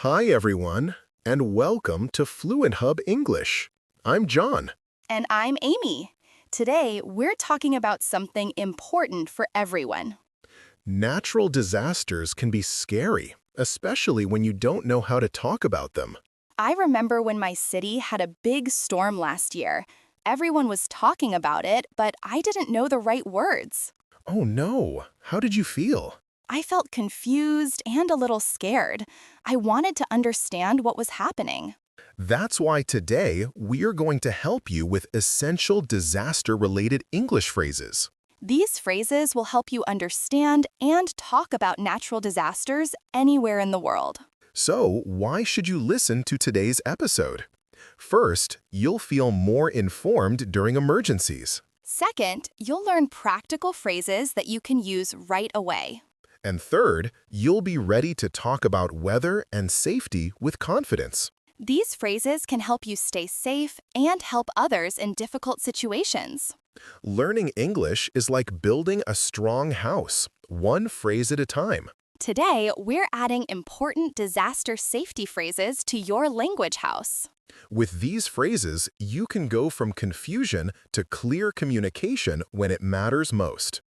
Hi, everyone, and welcome to Fluent Hub English. I'm John. And I'm Amy. Today, we're talking about something important for everyone. Natural disasters can be scary, especially when you don't know how to talk about them. I remember when my city had a big storm last year. Everyone was talking about it, but I didn't know the right words. Oh no, how did you feel? I felt confused and a little scared. I wanted to understand what was happening. That's why today we're going to help you with essential disaster-related English phrases. These phrases will help you understand and talk about natural disasters anywhere in the world. So, why should you listen to today's episode? First, you'll feel more informed during emergencies. Second, you'll learn practical phrases that you can use right away. And third, you'll be ready to talk about weather and safety with confidence. These phrases can help you stay safe and help others in difficult situations. Learning English is like building a strong house, one phrase at a time. Today, we're adding important disaster safety phrases to your language house. With these phrases, you can go from confusion to clear communication when it matters most.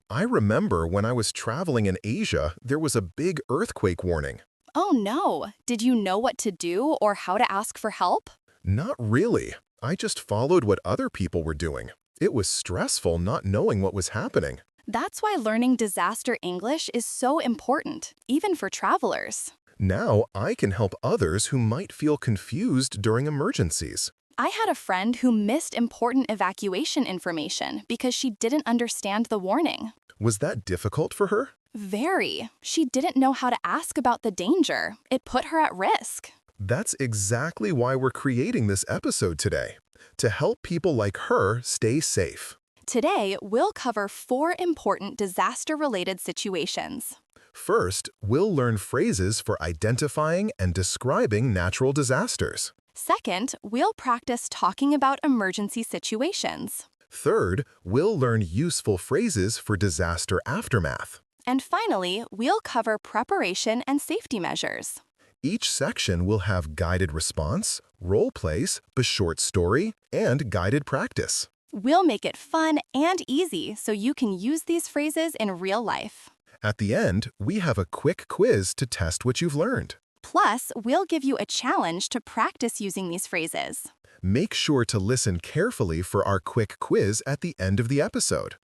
I remember when I was traveling in Asia, there was a big earthquake warning. Oh no! Did you know what to do or how to ask for help? Not really. I just followed what other people were doing. It was stressful not knowing what was happening. That's why learning disaster English is so important, even for travelers. Now I can help others who might feel confused during emergencies. I had a friend who missed important evacuation information because she didn't understand the warning. Was that difficult for her? Very. She didn't know how to ask about the danger. It put her at risk. That's exactly why we're creating this episode today, to help people like her stay safe. Today, we'll cover 4 important disaster-related situations. First, we'll learn phrases for identifying and describing natural disasters. Second, we'll practice talking about emergency situations. Third, we'll learn useful phrases for disaster aftermath. And finally, we'll cover preparation and safety measures. Each section will have guided response, role plays, a short story, and guided practice. We'll make it fun and easy so you can use these phrases in real life. At the end, we have a quick quiz to test what you've learned. Plus, we'll give you a challenge to practice using these phrases. Make sure to listen carefully for our quick quiz at the end of the episode.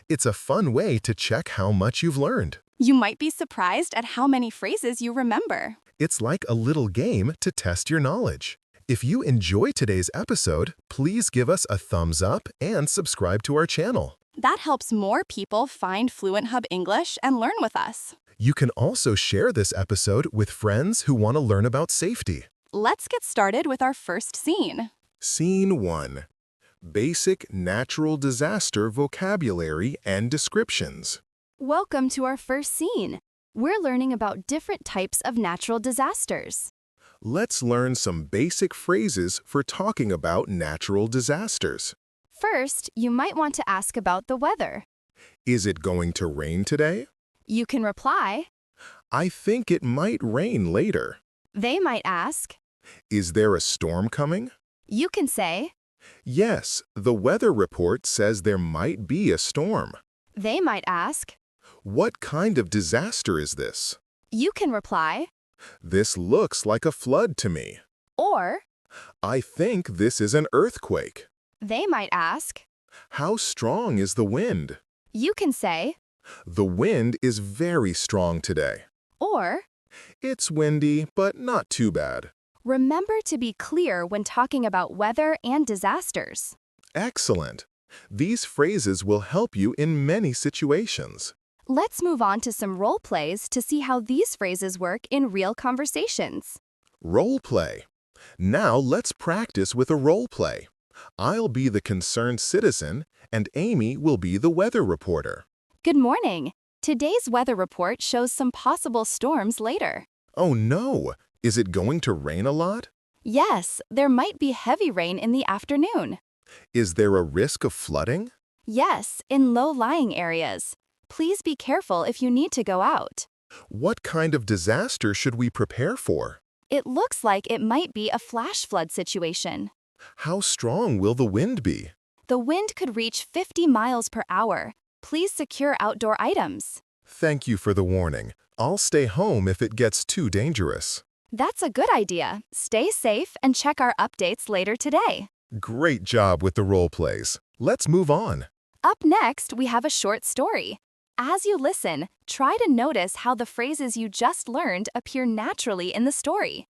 It's a fun way to check how much you've learned. You might be surprised at how many phrases you remember. It's like a little game to test your knowledge. If you enjoy today's episode, please give us a thumbs up and subscribe to our channel. That helps more people find Fluent Hub English and learn with us. You can also share this episode with friends who want to learn about safety. Let's get started with our first scene. Scene 1. Basic natural disaster vocabulary and descriptions. Welcome to our first scene. We're learning about different types of natural disasters. Let's learn some basic phrases for talking about natural disasters. First, you might want to ask about the weather. Is it going to rain today? You can reply. I think it might rain later. They might ask. Is there a storm coming? You can say. Yes, the weather report says there might be a storm. They might ask. What kind of disaster is this? You can reply. This looks like a flood to me. Or I think this is an earthquake. they might ask. How strong is the wind? You can say. The wind is very strong today. Or It's windy, but not too bad. remember to be clear when talking about weather and disasters. Excellent. These phrases will help you in many situations. Let's move on to some role plays to see how these phrases work in real conversations. Role play. Now let's practice with a role play. I'll be the concerned citizen, and Amy will be the weather reporter. Good morning. Today's weather report shows some possible storms later. Oh no! Is it going to rain a lot? Yes, there might be heavy rain in the afternoon. Is there a risk of flooding? Yes, in low-lying areas. Please be careful if you need to go out. What kind of disaster should we prepare for? It looks like it might be a flash flood situation. How strong will the wind be? The wind could reach 50 miles per hour. Please secure outdoor items. Thank you for the warning. I'll stay home if it gets too dangerous. That's a good idea. Stay safe and check our updates later today. Great job with the role plays. Let's move on. Up next, we have a short story. As you listen, try to notice how the phrases you just learned appear naturally in the story.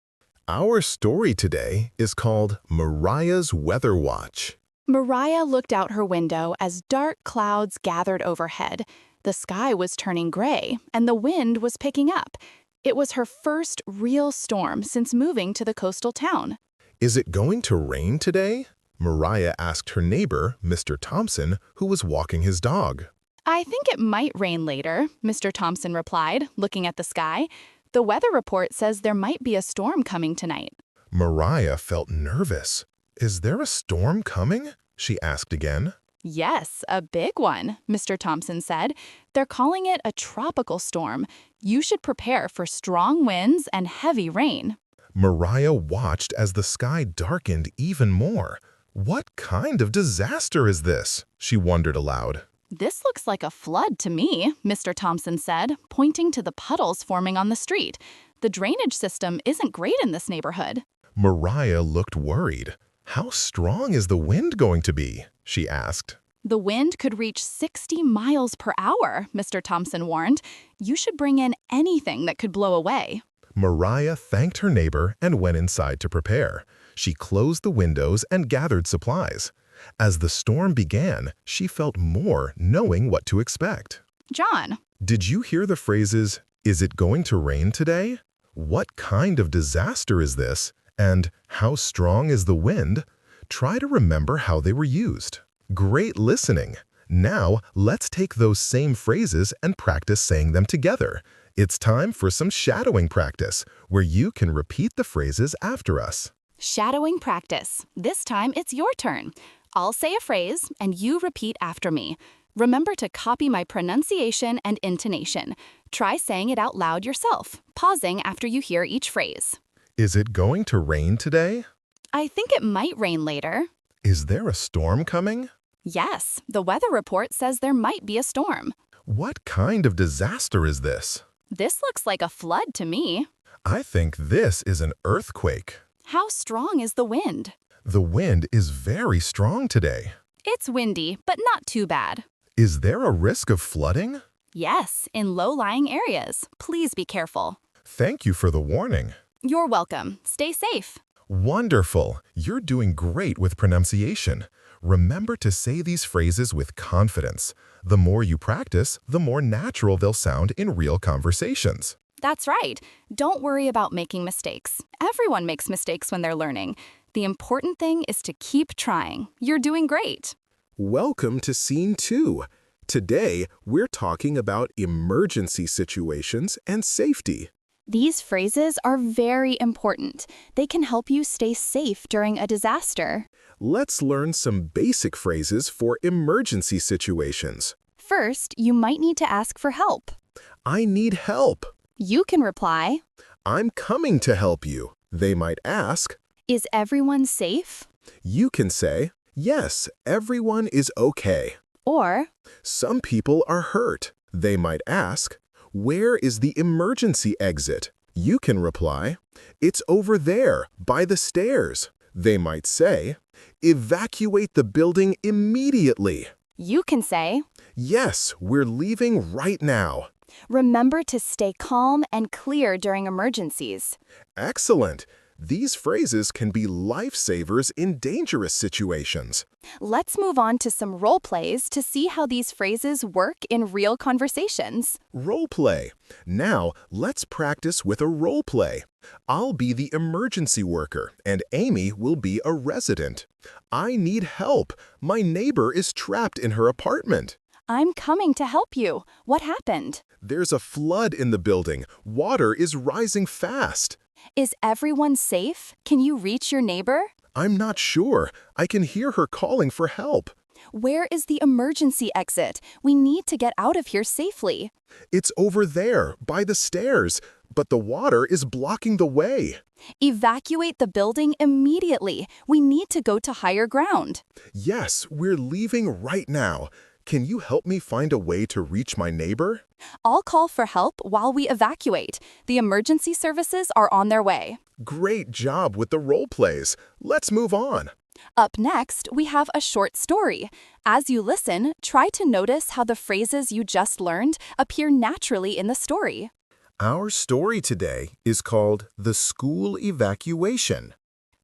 Our story today is called Mariah's Weather Watch. Mariah looked out her window as dark clouds gathered overhead. The sky was turning gray, and the wind was picking up. It was her first real storm since moving to the coastal town. Is it going to rain today? Mariah asked her neighbor, Mr. Thompson, who was walking his dog. I think it might rain later, Mr. Thompson replied, looking at the sky. The weather report says there might be a storm coming tonight. Mariah felt nervous. Is there a storm coming? She asked again. Yes, a big one, Mr. Thompson said. They're calling it a tropical storm. You should prepare for strong winds and heavy rain. Mariah watched as the sky darkened even more. What kind of disaster is this? She wondered aloud. This looks like a flood to me, Mr. Thompson said, pointing to the puddles forming on the street. The drainage system isn't great in this neighborhood. Mariah looked worried. How strong is the wind going to be? She asked. The wind could reach 60 miles per hour, Mr. Thompson warned. You should bring in anything that could blow away. Mariah thanked her neighbor and went inside to prepare. She closed the windows and gathered supplies. As the storm began, she felt more knowing what to expect. John. Did you hear the phrases, "Is it going to rain today?" What kind of disaster is this? And how strong is the wind? Try to remember how they were used. Great listening. Now, let's take those same phrases and practice saying them together. It's time for some shadowing practice, where you can repeat the phrases after us. Shadowing practice. This time it's your turn. I'll say a phrase, and you repeat after me. Remember to copy my pronunciation and intonation. Try saying it out loud yourself, pausing after you hear each phrase. Is it going to rain today? I think it might rain later. Is there a storm coming? Yes, the weather report says there might be a storm. What kind of disaster is this? This looks like a flood to me. I think this is an earthquake. How strong is the wind? The wind is very strong today. It's windy, but not too bad. Is there a risk of flooding? Yes, in low-lying areas. Please be careful. Thank you for the warning. You're welcome. Stay safe. Wonderful! You're doing great with pronunciation. Remember to say these phrases with confidence. The more you practice, the more natural they'll sound in real conversations. That's right. Don't worry about making mistakes. Everyone makes mistakes when they're learning. The important thing is to keep trying. You're doing great. Welcome to Scene 2. Today, we're talking about emergency situations and safety. These phrases are very important. They can help you stay safe during a disaster. Let's learn some basic phrases for emergency situations. First, you might need to ask for help. I need help. You can reply, I'm coming to help you. They might ask, is everyone safe? You can say, yes, everyone is okay. Or, Some people are hurt. They might ask, where is the emergency exit? You can reply, it's over there, by the stairs. They might say, evacuate the building immediately. you can say, Yes, we're leaving right now. remember to stay calm and clear during emergencies. Excellent. These phrases can be lifesavers in dangerous situations. Let's move on to some role plays to see how these phrases work in real conversations. Role play. Now, let's practice with a role play. I'll be the emergency worker, and Amy will be a resident. I need help. My neighbor is trapped in her apartment. I'm coming to help you. What happened? There's a flood in the building. Water is rising fast. Is everyone safe? Can you reach your neighbor? I'm not sure. I can hear her calling for help. Where is the emergency exit? We need to get out of here safely. It's over there, by the stairs. But the water is blocking the way. Evacuate the building immediately. We need to go to higher ground. Yes, we're leaving right now. Can you help me find a way to reach my neighbor? I'll call for help while we evacuate. The emergency services are on their way. Great job with the role plays. Let's move on. Up next, we have a short story. As you listen, try to notice how the phrases you just learned appear naturally in the story. Our story today is called The School Evacuation.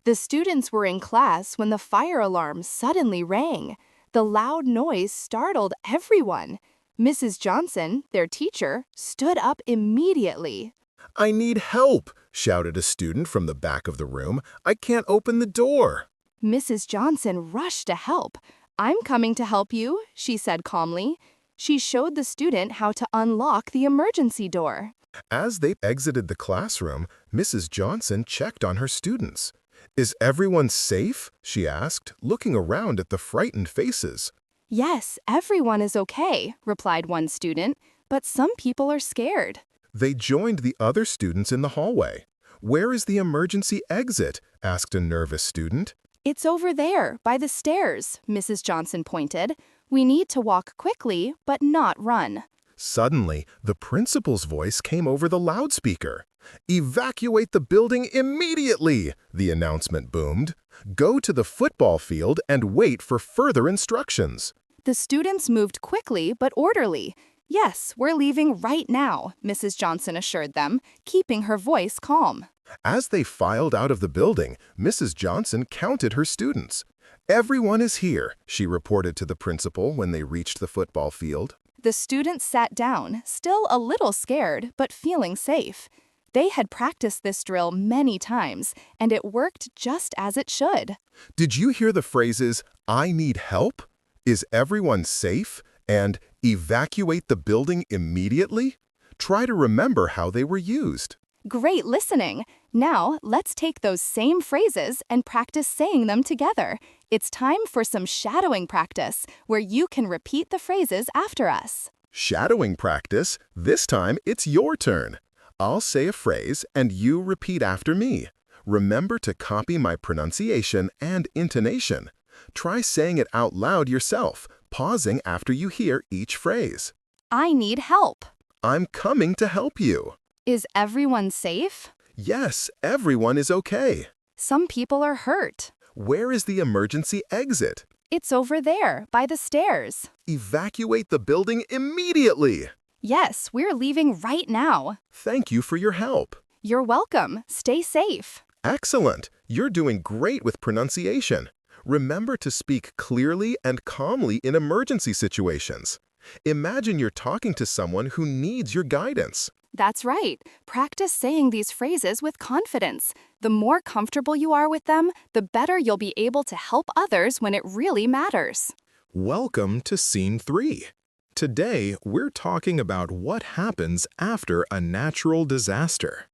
The students were in class when the fire alarm suddenly rang. The loud noise startled everyone. Mrs. Johnson, their teacher, stood up immediately. I need help, shouted a student from the back of the room. I can't open the door. Mrs. Johnson rushed to help. I'm coming to help you, she said calmly. She showed the student how to unlock the emergency door. As they exited the classroom, Mrs. Johnson checked on her students. Is everyone safe? She asked, looking around at the frightened faces. Yes, everyone is okay, replied one student, but some people are scared. They joined the other students in the hallway. Where is the emergency exit? Asked a nervous student. It's over there, by the stairs, Mrs. Johnson pointed. We need to walk quickly, but not run. Suddenly, the principal's voice came over the loudspeaker. Evacuate the building immediately, the announcement boomed. Go to the football field and wait for further instructions. The students moved quickly but orderly. Yes, we're leaving right now, Mrs. Johnson assured them, keeping her voice calm. As they filed out of the building, Mrs. Johnson counted her students. Everyone is here, she reported to the principal when they reached the football field. The students sat down, still a little scared, but feeling safe. They had practiced this drill many times, and it worked just as it should. Did you hear the phrases, I need help? Is everyone safe? And evacuate the building immediately? Try to remember how they were used. Great listening! Now, let's take those same phrases and practice saying them together. It's time for some shadowing practice, where you can repeat the phrases after us. Shadowing practice? This time it's your turn. I'll say a phrase and you repeat after me. Remember to copy my pronunciation and intonation. Try saying it out loud yourself, pausing after you hear each phrase. I need help. I'm coming to help you. Is everyone safe? Yes, everyone is okay. Some people are hurt. Where is the emergency exit? It's over there, by the stairs. Evacuate the building immediately. Yes, we're leaving right now. Thank you for your help. You're welcome. Stay safe. Excellent. You're doing great with pronunciation. Remember to speak clearly and calmly in emergency situations. Imagine you're talking to someone who needs your guidance. That's right. Practice saying these phrases with confidence. The more comfortable you are with them, the better you'll be able to help others when it really matters. Welcome to Scene 3. Today, we're talking about what happens after a natural disaster.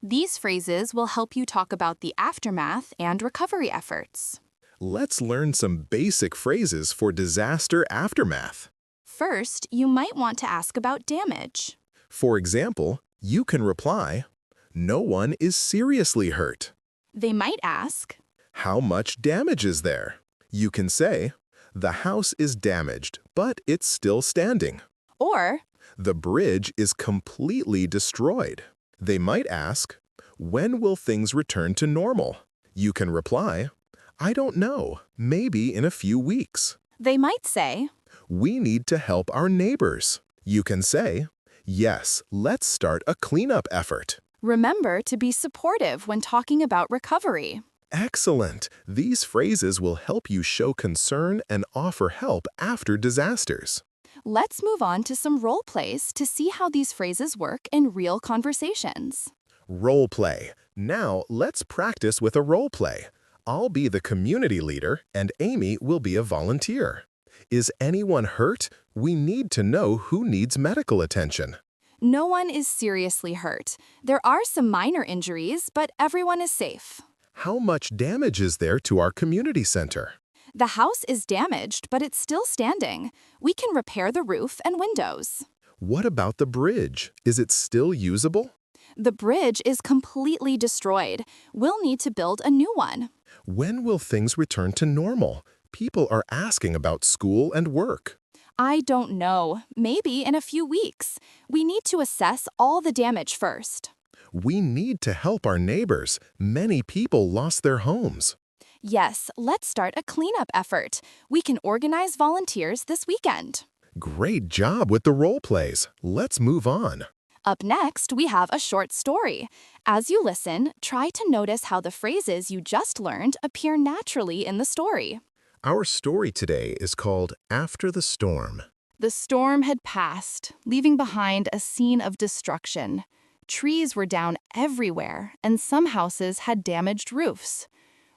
These phrases will help you talk about the aftermath and recovery efforts. Let's learn some basic phrases for disaster aftermath. First, you might want to ask about damage. For example, you can reply, "No one is seriously hurt." They might ask, "How much damage is there?" You can say, "The house is damaged, but it's still standing." or "The bridge is completely destroyed." They might ask, "When will things return to normal?" You can reply, "I don't know, maybe in a few weeks." they might say, "We need to help our neighbors." You can say, "Yes, let's start a cleanup effort." remember to be supportive when talking about recovery. Excellent! These phrases will help you show concern and offer help after disasters. Let's move on to some role plays to see how these phrases work in real conversations. Role play. Now let's practice with a role play. I'll be the community leader and Amy will be a volunteer. Is anyone hurt? We need to know who needs medical attention. No one is seriously hurt. There are some minor injuries, but everyone is safe. How much damage is there to our community center? The house is damaged, but it's still standing. We can repair the roof and windows. What about the bridge? Is it still usable? The bridge is completely destroyed. We'll need to build a new one. When will things return to normal? People are asking about school and work. I don't know. Maybe in a few weeks. We need to assess all the damage first. We need to help our neighbors. Many people lost their homes. Yes, let's start a cleanup effort. We can organize volunteers this weekend. Great job with the role plays. Let's move on. Up next, we have a short story. As you listen, try to notice how the phrases you just learned appear naturally in the story. Our story today is called After the Storm. The storm had passed, leaving behind a scene of destruction. Trees were down everywhere, and some houses had damaged roofs.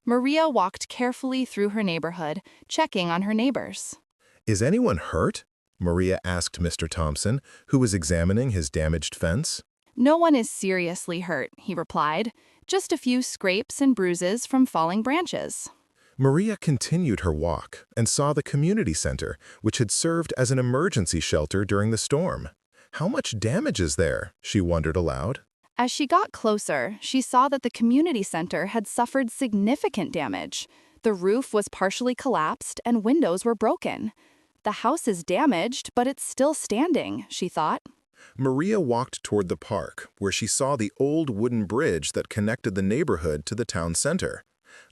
Maria walked carefully through her neighborhood, checking on her neighbors. Is anyone hurt? Maria asked Mr. Thompson, who was examining his damaged fence. No one is seriously hurt, he replied. Just a few scrapes and bruises from falling branches. Maria continued her walk and saw the community center, which had served as an emergency shelter during the storm. How much damage is there? She wondered aloud. As she got closer, she saw that the community center had suffered significant damage. The roof was partially collapsed and windows were broken. The house is damaged, but it's still standing, she thought. Maria walked toward the park, where she saw the old wooden bridge that connected the neighborhood to the town center.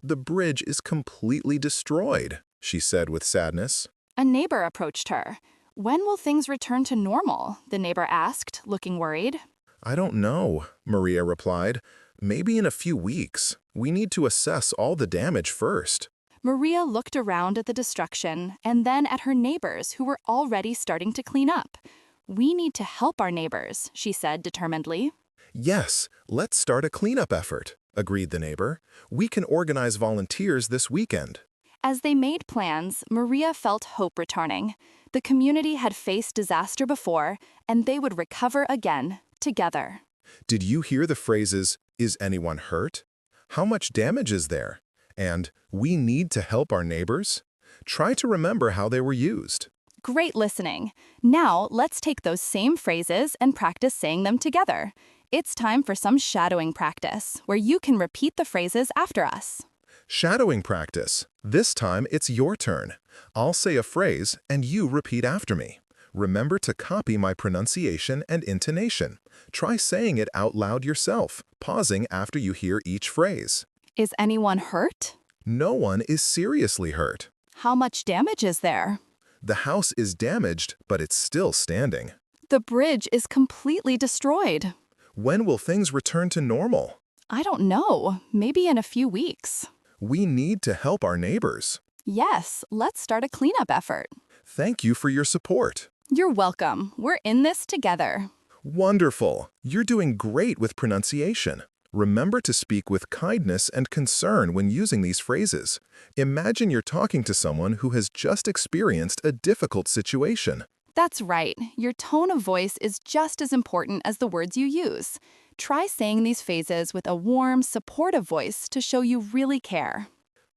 The bridge is completely destroyed, she said with sadness. A neighbor approached her. When will things return to normal? The neighbor asked, looking worried. I don't know, Maria replied. Maybe in a few weeks. We need to assess all the damage first. Maria looked around at the destruction and then at her neighbors who were already starting to clean up. We need to help our neighbors, she said determinedly. Yes, let's start a cleanup effort, agreed the neighbor. We can organize volunteers this weekend. As they made plans, Maria felt hope returning. The community had faced disaster before, and they would recover again, together. Did you hear the phrases, "Is anyone hurt?" "How much damage is there?" and "We need to help our neighbors"? Try to remember how they were used. Great listening. Now, let's take those same phrases and practice saying them together. It's time for some shadowing practice, where you can repeat the phrases after us. Shadowing practice. This time it's your turn. I'll say a phrase and you repeat after me. Remember to copy my pronunciation and intonation. Try saying it out loud yourself, pausing after you hear each phrase. Is anyone hurt? No one is seriously hurt. How much damage is there? The house is damaged, but it's still standing. The bridge is completely destroyed. When will things return to normal? I don't know. Maybe in a few weeks. We need to help our neighbors. Yes, let's start a cleanup effort. Thank you for your support. You're welcome. We're in this together. Wonderful. You're doing great with pronunciation. Remember to speak with kindness and concern when using these phrases. Imagine you're talking to someone who has just experienced a difficult situation. That's right. Your tone of voice is just as important as the words you use. Try saying these phrases with a warm, supportive voice to show you really care.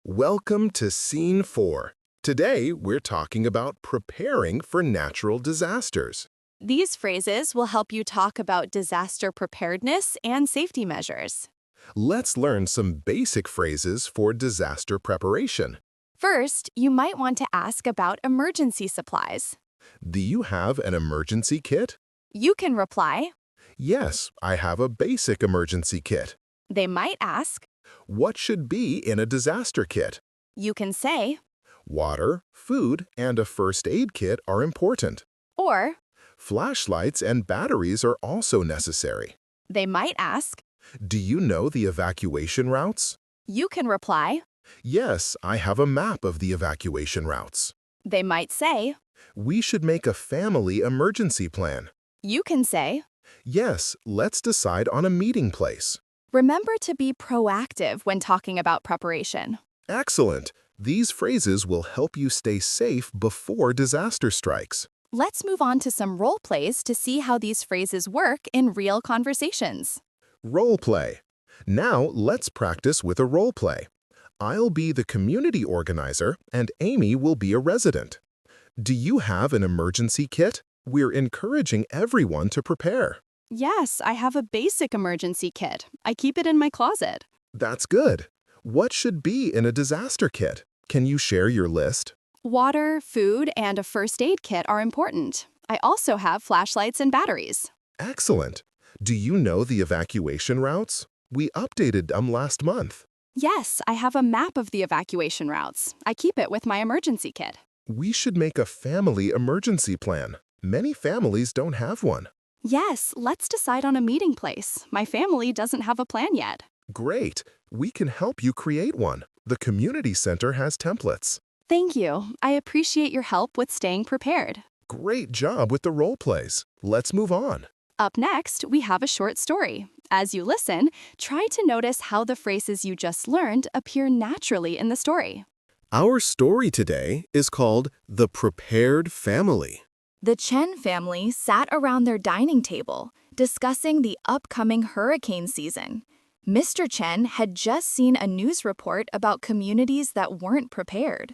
Welcome to Scene 4. Today, we're talking about preparing for natural disasters. These phrases will help you talk about disaster preparedness and safety measures. Let's learn some basic phrases for disaster preparation. First, you might want to ask about emergency supplies. Do you have an emergency kit? You can reply. Yes, I have a basic emergency kit. They might ask. What should be in a disaster kit? You can say. Water, food, and a first aid kit are important. Or Flashlights and batteries are also necessary. they might ask. Do you know the evacuation routes? You can reply. Yes, I have a map of the evacuation routes. They might say. We should make a family emergency plan. You can say. Yes, let's decide on a meeting place. Remember to be proactive when talking about preparation. Excellent. These phrases will help you stay safe before disaster strikes. Let's move on to some role plays to see how these phrases work in real conversations. Role play. Now let's practice with a role play. I'll be the community organizer and Amy will be a resident. Do you have an emergency kit? We're encouraging everyone to prepare. Yes, I have a basic emergency kit. I keep it in my closet. That's good. What should be in a disaster kit? Can you share your list? Water, food, and a first aid kit are important. I also have flashlights and batteries. Excellent. Do you know the evacuation routes? We updated them last month. Yes, I have a map of the evacuation routes. I keep it with my emergency kit. We should make a family emergency plan. Many families don't have one. Yes, let's decide on a meeting place. My family doesn't have a plan yet. Great. We can help you create one. The community center has templates. Thank you. I appreciate your help with staying prepared. Great job with the role plays. Let's move on. Up next, we have a short story. As you listen, try to notice how the phrases you just learned appear naturally in the story. Our story today is called The Prepared Family. The Chen family sat around their dining table, discussing the upcoming hurricane season. Mr. Chen had just seen a news report about communities that weren't prepared.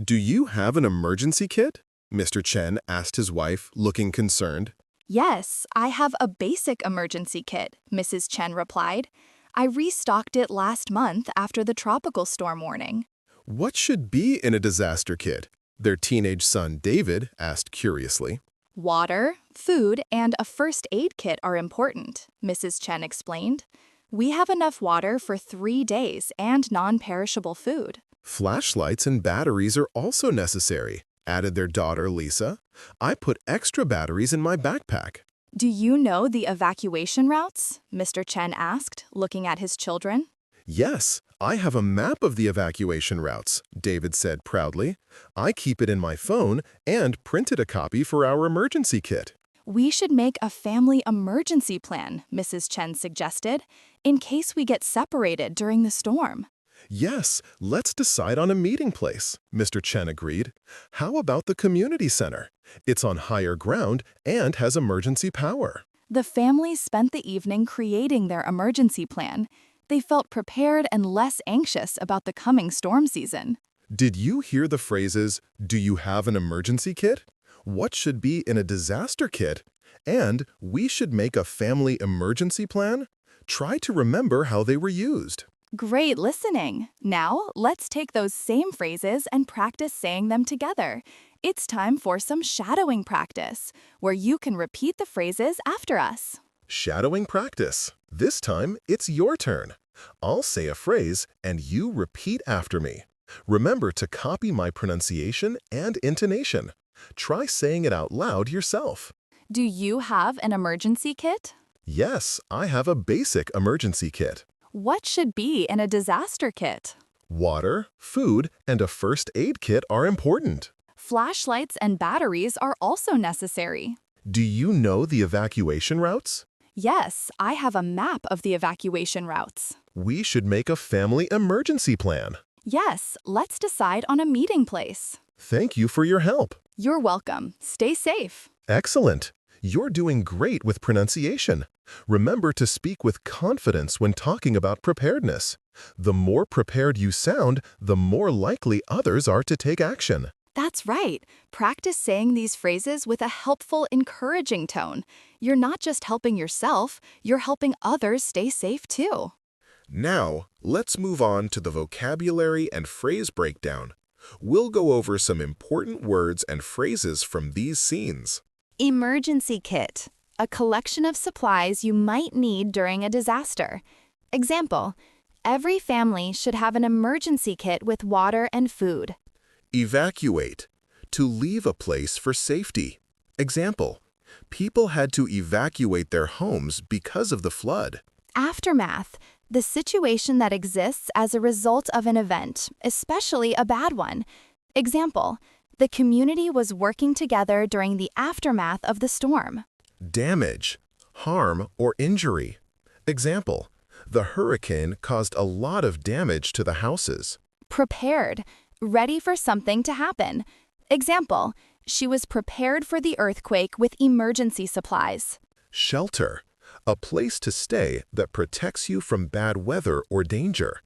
Do you have an emergency kit? Mr. Chen asked his wife, looking concerned. Yes, I have a basic emergency kit, Mrs. Chen replied. I restocked it last month after the tropical storm warning. What should be in a disaster kit? Their teenage son, David, asked curiously. Water, food, and a first aid kit are important, Mrs. Chen explained. We have enough water for 3 days and non-perishable food. Flashlights and batteries are also necessary, added their daughter, Lisa. I put extra batteries in my backpack. Do you know the evacuation routes? Mr. Chen asked, looking at his children. Yes, I have a map of the evacuation routes, David said proudly. I keep it in my phone and printed a copy for our emergency kit. We should make a family emergency plan, Mrs. Chen suggested, in case we get separated during the storm. Yes, let's decide on a meeting place, Mr. Chen agreed. How about the community center? It's on higher ground and has emergency power. The family spent the evening creating their emergency plan. They felt prepared and less anxious about the coming storm season. Did you hear the phrases, "Do you have an emergency kit?" "What should be in a disaster kit?" and "We should make a family emergency plan"? Try to remember how they were used. Great listening! Now, let's take those same phrases and practice saying them together. It's time for some shadowing practice, where you can repeat the phrases after us. Shadowing practice. This time, it's your turn. I'll say a phrase, and you repeat after me. Remember to copy my pronunciation and intonation. Try saying it out loud yourself. Do you have an emergency kit? Yes, I have a basic emergency kit. What should be in a disaster kit? Water, food, and a first aid kit are important. Flashlights and batteries are also necessary. Do you know the evacuation routes? Yes, I have a map of the evacuation routes. We should make a family emergency plan. Yes, let's decide on a meeting place. Thank you for your help. You're welcome. Stay safe. Excellent. You're doing great with pronunciation. Remember to speak with confidence when talking about preparedness. The more prepared you sound, the more likely others are to take action. That's right. Practice saying these phrases with a helpful, encouraging tone. You're not just helping yourself, you're helping others stay safe too. Now, let's move on to the vocabulary and phrase breakdown. We'll go over some important words and phrases from these scenes. Emergency kit, a collection of supplies you might need during a disaster. Example, every family should have an emergency kit with water and food. Evacuate, to leave a place for safety. Example, people had to evacuate their homes because of the flood. Aftermath, the situation that exists as a result of an event, especially a bad one. Example, the community was working together during the aftermath of the storm. Damage, harm, or injury. Example, the hurricane caused a lot of damage to the houses. Prepared, ready for something to happen. Example, she was prepared for the earthquake with emergency supplies. Shelter, a place to stay that protects you from bad weather or danger.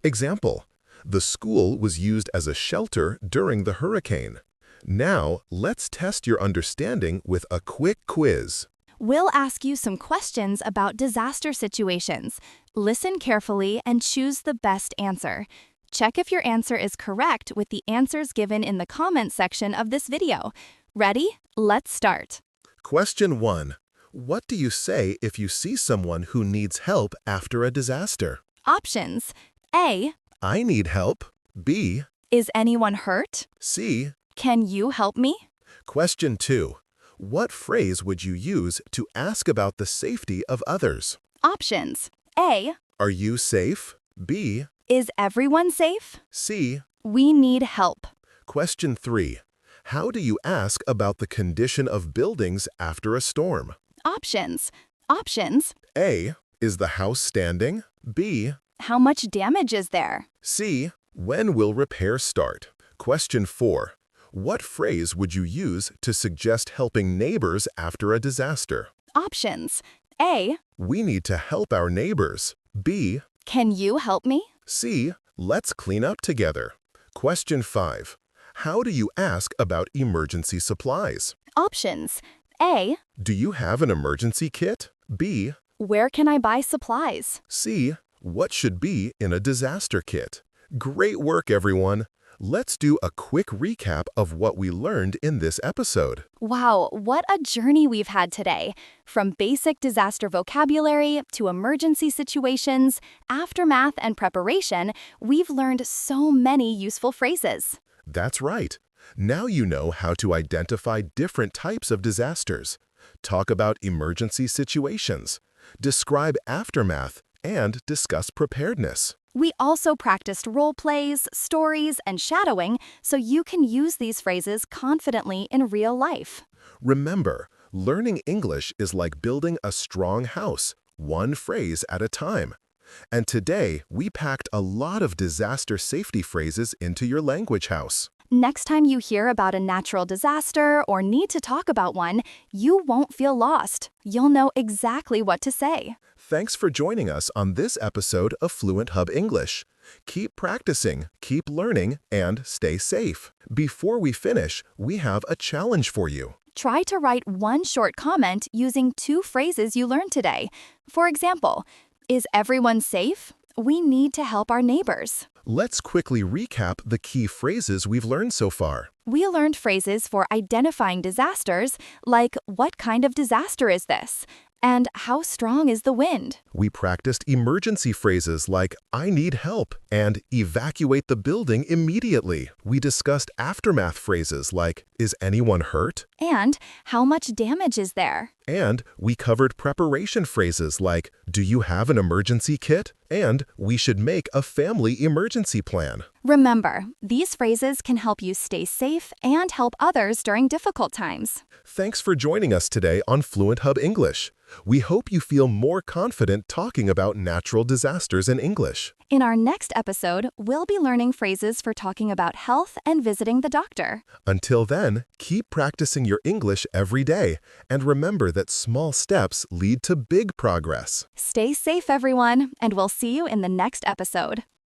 Example, the school was used as a shelter during the hurricane. Now, let's test your understanding with a quick quiz. We'll ask you some questions about disaster situations. Listen carefully and choose the best answer. Check if your answer is correct with the answers given in the comments section of this video. Ready? Let's start. Question 1. What do you say if you see someone who needs help after a disaster? Options. A. I need help. B. Is anyone hurt? C. Can you help me? Question 2. What phrase would you use to ask about the safety of others? Options. A. Are you safe? B. Is everyone safe? C. We need help. Question 3. How do you ask about the condition of buildings after a storm? Options. Options. A. Is the house standing? B. How much damage is there? C. When will repair start? Question 4. What phrase would you use to suggest helping neighbors after a disaster? Options. A. We need to help our neighbors. B. Can you help me? C. Let's clean up together. Question 5. How do you ask about emergency supplies? Options. A. Do you have an emergency kit? B. Where can I buy supplies? C. What should be in a disaster kit? Great work, everyone! Let's do a quick recap of what we learned in this episode. Wow, what a journey we've had today. From basic disaster vocabulary to emergency situations, aftermath, and preparation, we've learned so many useful phrases. That's right. Now you know how to identify different types of disasters, talk about emergency situations, describe aftermath, and discuss preparedness. We also practiced role plays, stories, and shadowing so you can use these phrases confidently in real life. Remember, learning English is like building a strong house, one phrase at a time. And today, we packed a lot of disaster safety phrases into your language house. Next time you hear about a natural disaster or need to talk about one, you won't feel lost. You'll know exactly what to say. Thanks for joining us on this episode of Fluent Hub English. Keep practicing, keep learning, and stay safe. Before we finish, we have a challenge for you. Try to write one short comment using 2 phrases you learned today. For example, is everyone safe? We need to help our neighbors. Let's quickly recap the key phrases we've learned so far. We learned phrases for identifying disasters, like what kind of disaster is this? And how strong is the wind? We practiced emergency phrases like, I need help, and evacuate the building immediately. We discussed aftermath phrases like, is anyone hurt? And how much damage is there? And we covered preparation phrases like, do you have an emergency kit? And we should make a family emergency plan. Remember, these phrases can help you stay safe and help others during difficult times. Thanks for joining us today on Fluent Hub English. We hope you feel more confident talking about natural disasters in English. In our next episode, we'll be learning phrases for talking about health and visiting the doctor. Until then, keep practicing your English every day, and remember that small steps lead to big progress. Stay safe, everyone, and we'll see you in the next episode.